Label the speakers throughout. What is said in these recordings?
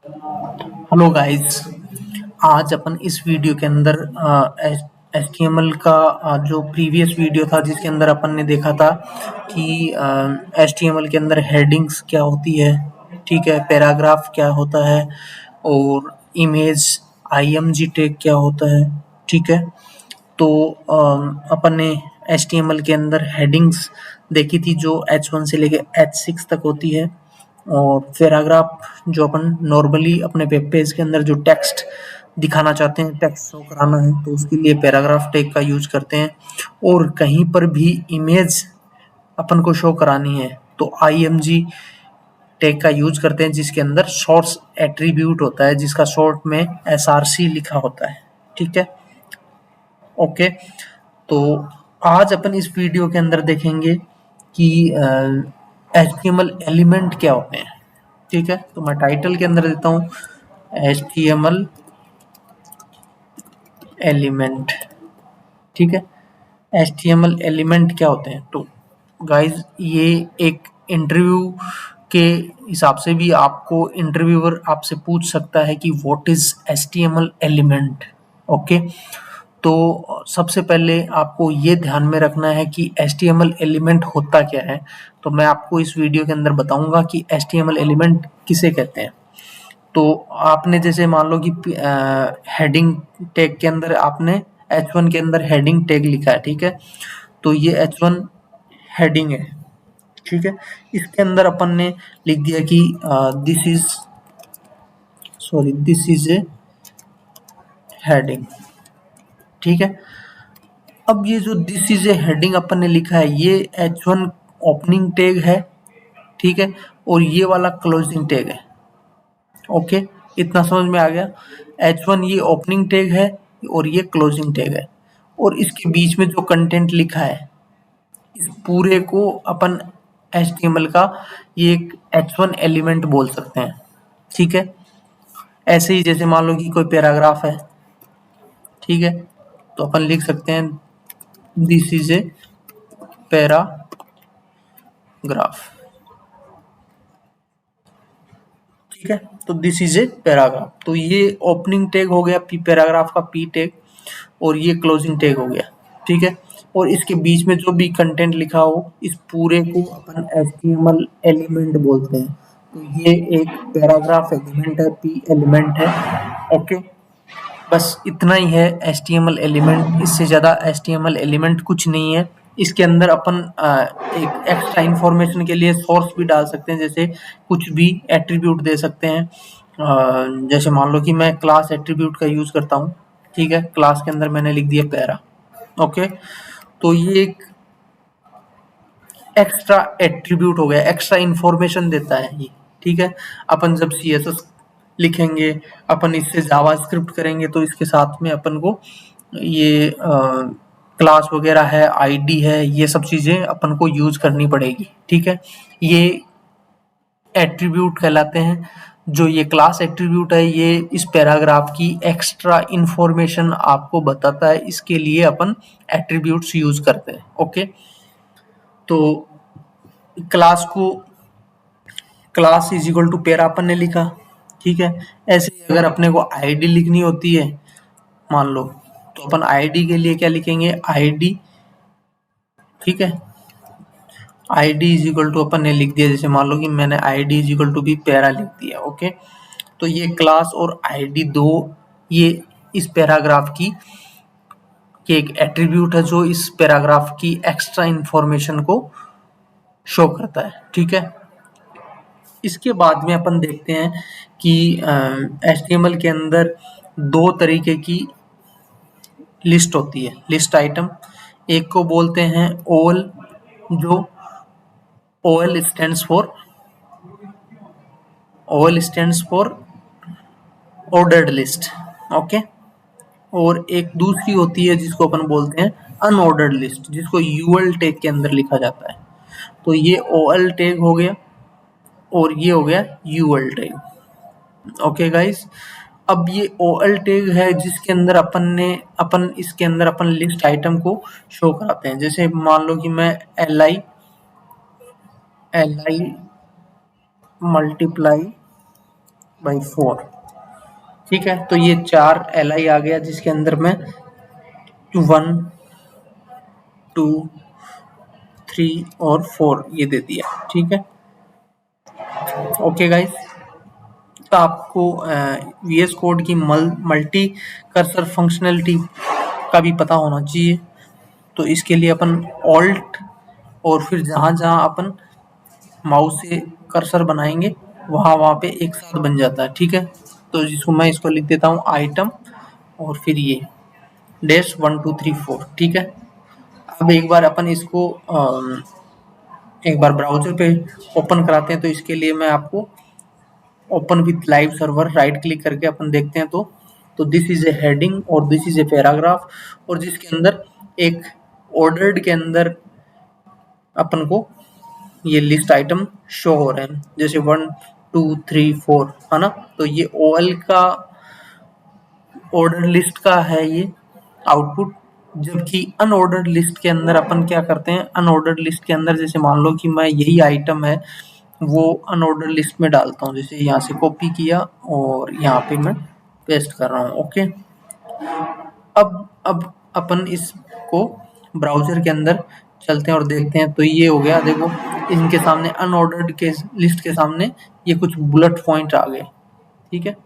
Speaker 1: Hello guys. आज अपन इस video के अंदर HTML का जो प्रीवियस वीडियो था जिसके अंदर अपन ने देखा था कि HTML के अंदर हेडिंग्स क्या होती है, ठीक है, पैराग्राफ क्या होता है और इमेज IMG टैग क्या होता है, ठीक है। तो अपन ने HTML के अंदर हेडिंग्स देखी थी जो H1 से लेके H6 तक होती है और पैराग्राफ जो अपन नॉर्मली अपने वेब पेज के अंदर जो टेक्स्ट दिखाना चाहते हैं, टेक्स्ट शो कराना है तो उसके लिए पैराग्राफ टैग का यूज करते हैं। और कहीं पर भी इमेज अपन को शो करानी है तो IMG टैग का यूज करते हैं जिसके अंदर सोर्स एट्रीब्यूट होता है जिसका शॉर्ट में SRC लिखा होता है, ठीक है। ओके, तो आज अपन इस वीडियो के अंदर देखेंगे कि HTML एलिमेंट क्या होते हैं, ठीक है। तो मैं टाइटल के अंदर देता हूँ HTML एलिमेंट, ठीक है। HTML एलिमेंट क्या होते हैं? तो गाइज ये एक इंटरव्यू के हिसाब से भी आपको इंटरव्यूअर आपसे पूछ सकता है कि what is HTML element. Okay, तो सबसे पहले आपको ये ध्यान में रखना है कि HTML एलिमेंट होता क्या है। तो मैं आपको इस वीडियो के अंदर बताऊंगा कि HTML एलिमेंट किसे कहते हैं। तो आपने जैसे मान लो कि हेडिंग टैग के अंदर आपने H1 के अंदर हेडिंग टैग लिखा है, ठीक है। तो ये H1 हेडिंग है, ठीक है। इसके अंदर अपन ने लिख दिया कि दिस इज ए हेडिंग, ठीक है। अब ये जो दिस इज ए हेडिंग अपन ने लिखा है ये H1 ओपनिंग टैग है, ठीक है। और ये वाला क्लोजिंग टैग है। ओके, इतना समझ में आ गया। H1 ये ओपनिंग टैग है और ये क्लोजिंग टैग है और इसके बीच में जो कंटेंट लिखा है इस पूरे को अपन HTML का ये एक H1 एलिमेंट बोल सकते हैं, ठीक है। ऐसे ही जैसे मान लो कि कोई पैराग्राफ है, ठीक है, तो अपन लिख सकते हैं दिस इज ए पैराग्राफ, ठीक है। तो दिस इज ए पैराग्राफ, तो ये ओपनिंग टैग हो गया पैराग्राफ का P टैग और ये क्लोजिंग टैग हो गया, ठीक है। और इसके बीच में जो भी कंटेंट लिखा हो इस पूरे को अपन HTML एलिमेंट बोलते हैं। तो ये एक पैराग्राफ एलिमेंट है, P एलिमेंट है। ओके, बस इतना ही है HTML एलिमेंट, इससे ज़्यादा HTML एलिमेंट कुछ नहीं है। इसके अंदर अपन एक एक्स्ट्रा इंफॉर्मेशन के लिए सोर्स भी डाल सकते हैं, जैसे कुछ भी एट्रीब्यूट दे सकते हैं। जैसे मान लो कि मैं क्लास एट्रीब्यूट का यूज़ करता हूँ, ठीक है। क्लास के अंदर मैंने लिख दिया पैरा। ओके, तो ये एक एक्स्ट्रा एट्रीब्यूट हो गया, एक्स्ट्रा इंफॉर्मेशन देता है ये, ठीक है। अपन जब CSS लिखेंगे, अपन इससे जावास्क्रिप्ट करेंगे तो इसके साथ में अपन को ये क्लास वगैरह है, आईडी है, ये सब चीजें अपन को यूज करनी पड़ेगी, ठीक है। ये एट्रीब्यूट कहलाते हैं। जो ये क्लास एट्रीब्यूट है ये इस पैराग्राफ की एक्स्ट्रा इंफॉर्मेशन आपको बताता है, इसके लिए अपन एट्रीब्यूट्स यूज करते हैं। ओके, तो क्लास को class is equal to para अपन ने लिखा, ठीक है। ऐसे ही अगर अपने को आईडी लिखनी होती है मान लो, तो अपन आईडी के लिए क्या लिखेंगे, आईडी, ठीक है। आईडी इज इक्वल टू अपन ने लिख दिया, जैसे मान लो कि मैंने आईडी इज इक्वल टू भी पैरा लिख दिया। ओके, तो ये क्लास और आईडी दो ये इस पैराग्राफ की ये एक एट्रीब्यूट है जो इस पैराग्राफ की एक्स्ट्रा इंफॉर्मेशन को शो करता है, ठीक है। इसके बाद में अपन देखते हैं कि HTML के अंदर दो तरीके की लिस्ट होती है, लिस्ट आइटम। एक को बोलते हैं OL, जो OL stands for ordered list. Okay, और एक दूसरी होती है जिसको अपन बोलते हैं अनऑर्डर्ड लिस्ट, जिसको UL टैग के अंदर लिखा जाता है। तो ये OL टैग हो गया और ये हो गया UL टैग। ओके गाइस, अब ये OL टैग है जिसके अंदर अपन इसके अंदर अपन लिस्ट आइटम को शो कराते हैं। जैसे मान लो कि मैं LI मल्टीप्लाई बाई 4। ठीक है, तो ये 4 Li आ गया जिसके अंदर मैं 1 2 3 और 4 ये दे दिया। ठीक है, ओके गाइस, तो आपको VS कोड की मल्टी कर्सर फंक्शनलिटी का भी पता होना चाहिए। तो इसके लिए अपन ऑल्ट और फिर जहाँ जहाँ अपन माउस से कर्सर बनाएंगे वहाँ वहाँ पे एक साथ बन जाता है। ठीक है, तो जिसको मैं इसको लिख देता हूँ आइटम और फिर ये डैश 1 2 3 4। ठीक है, अब एक बार अपन इसको एक बार ब्राउजर पे ओपन कराते हैं। तो इसके लिए मैं आपको open with live server right click करके अपन देखते हैं। तो दिस इज ए हेडिंग और दिस इज ए पैराग्राफ, और जिसके अंदर एक ऑर्डर्ड के अंदर अपन को ये लिस्ट आइटम शो हो रहे हैं, जैसे 1 2 3 4 है ना। तो ये OL का ऑर्डर लिस्ट का है ये आउटपुट। जबकि अनऑर्डर्ड लिस्ट के अंदर अपन क्या करते हैं, अनऑर्डर्ड लिस्ट के अंदर जैसे मान लो कि मैं यही आइटम है वो अनऑर्डर लिस्ट में डालता हूँ। जैसे यहाँ से कॉपी किया और यहाँ पे मैं पेस्ट कर रहा हूँ। ओके, अब अपन इसको ब्राउजर के अंदर चलते हैं और देखते हैं। तो ये हो गया, देखो इनके सामने अनऑर्डर्ड के लिस्ट के सामने ये कुछ बुलेट पॉइंट आ गए। ठीक है,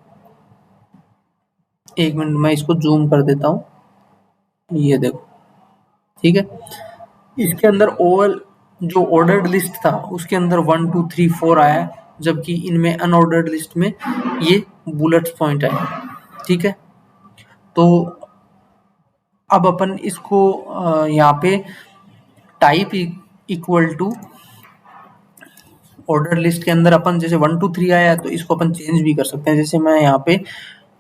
Speaker 1: एक मिनट मैं इसको जूम कर देता हूँ, ये देखो। ठीक है, इसके अंदर ओवल जो ऑर्डर्ड लिस्ट था उसके अंदर 1 2 3 4 आया, जबकि इनमें अनऑर्डर्ड लिस्ट में ये बुलेट पॉइंट आए। ठीक है, तो अब अपन इसको यहाँ पे type equal to order list के अंदर अपन जैसे 1 2 3 आया तो इसको अपन चेंज भी कर सकते हैं। जैसे मैं यहाँ पे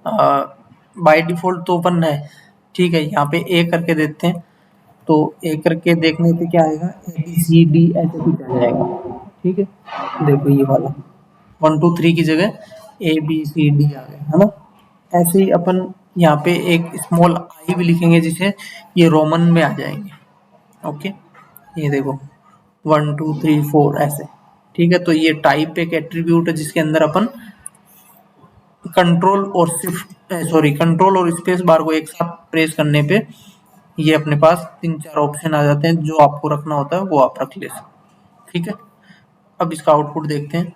Speaker 1: बाय डिफॉल्ट तो अपन है, ठीक है, यहाँ पे ए करके देते हैं। तो ए करके देखने पे क्या आएगा, ABCD ऐसे कुछ आ जाएगा। ठीक है, देखो ये वाला 1 2 3 की जगह ABCD आ गया, है ना। ऐसे ही अपन यहाँ पे एक स्मॉल आई भी लिखेंगे जिसे ये रोमन में आ जाएंगे। ओके, ये देखो 1 2 3 4 ऐसे। ठीक है, तो ये टाइप एक एट्रीब्यूट है जिसके अंदर अपन कंट्रोल और स्पेस बार को एक साथ प्रेस करने पे ये अपने पास 3 4 ऑप्शन आ जाते हैं। जो आपको रखना होता है वो आप रख ले सकते। ठीक है, अब इसका आउटपुट देखते हैं।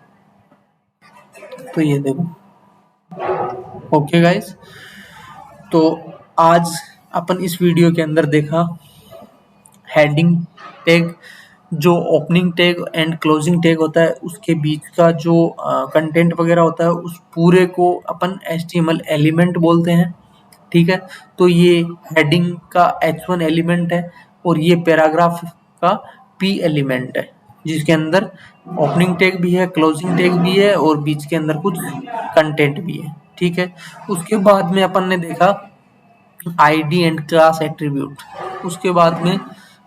Speaker 1: तो ये देखो, ओके गाइस, तो आज अपन इस वीडियो के अंदर देखा हेडिंग टैग, जो opening tag and closing tag होता है उसके बीच का जो कंटेंट वगैरह होता है उस पूरे को अपन HTML एलिमेंट बोलते हैं। ठीक है, तो ये हेडिंग का H1 एलिमेंट है और ये पैराग्राफ का P एलिमेंट है, जिसके अंदर ओपनिंग टैग भी है, क्लोजिंग टैग भी है और बीच के अंदर कुछ कंटेंट भी है। ठीक है, उसके बाद में अपन ने देखा ID एंड क्लास एट्रीब्यूट। उसके बाद में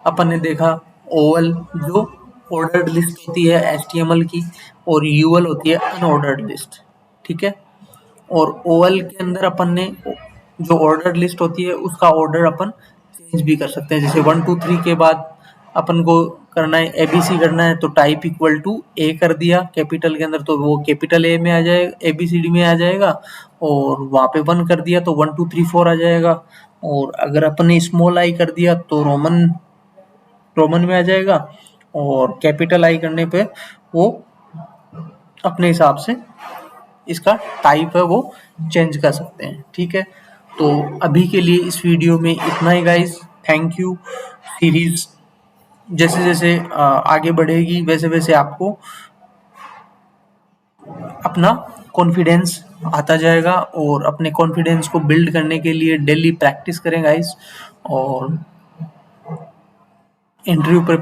Speaker 1: अपन ने देखा OL जो ऑर्डर्ड लिस्ट होती है HTML की, और UL होती है अनऑर्डर्ड लिस्ट। ठीक है, और OL के अंदर अपन ने जो ऑर्डर लिस्ट होती है उसका ऑर्डर अपन चेंज भी कर सकते हैं। जैसे 1 2 3 के बाद अपन को करना है ABC करना है तो टाइप इक्वल टू A कर दिया कैपिटल के अंदर, तो वो कैपिटल A में आ जाएगा, ABCD में आ जाएगा। और वहाँ पे 1 कर दिया तो 1 2 3 4 आ जाएगा। और अगर अपन ने स्मॉल आई कर दिया तो रोमन में आ जाएगा। और कैपिटल आई करने पे वो अपने हिसाब से इसका टाइप है वो चेंज कर सकते हैं। ठीक है, तो अभी के लिए इस वीडियो में इतना ही गाइस। Thank you. सीरीज जैसे जैसे आगे बढ़ेगी वैसे वैसे आपको अपना कॉन्फिडेंस आता जाएगा, और अपने कॉन्फिडेंस को बिल्ड करने के लिए डेली प्रैक्टिस करें गाइस। और इंटरव्यू पर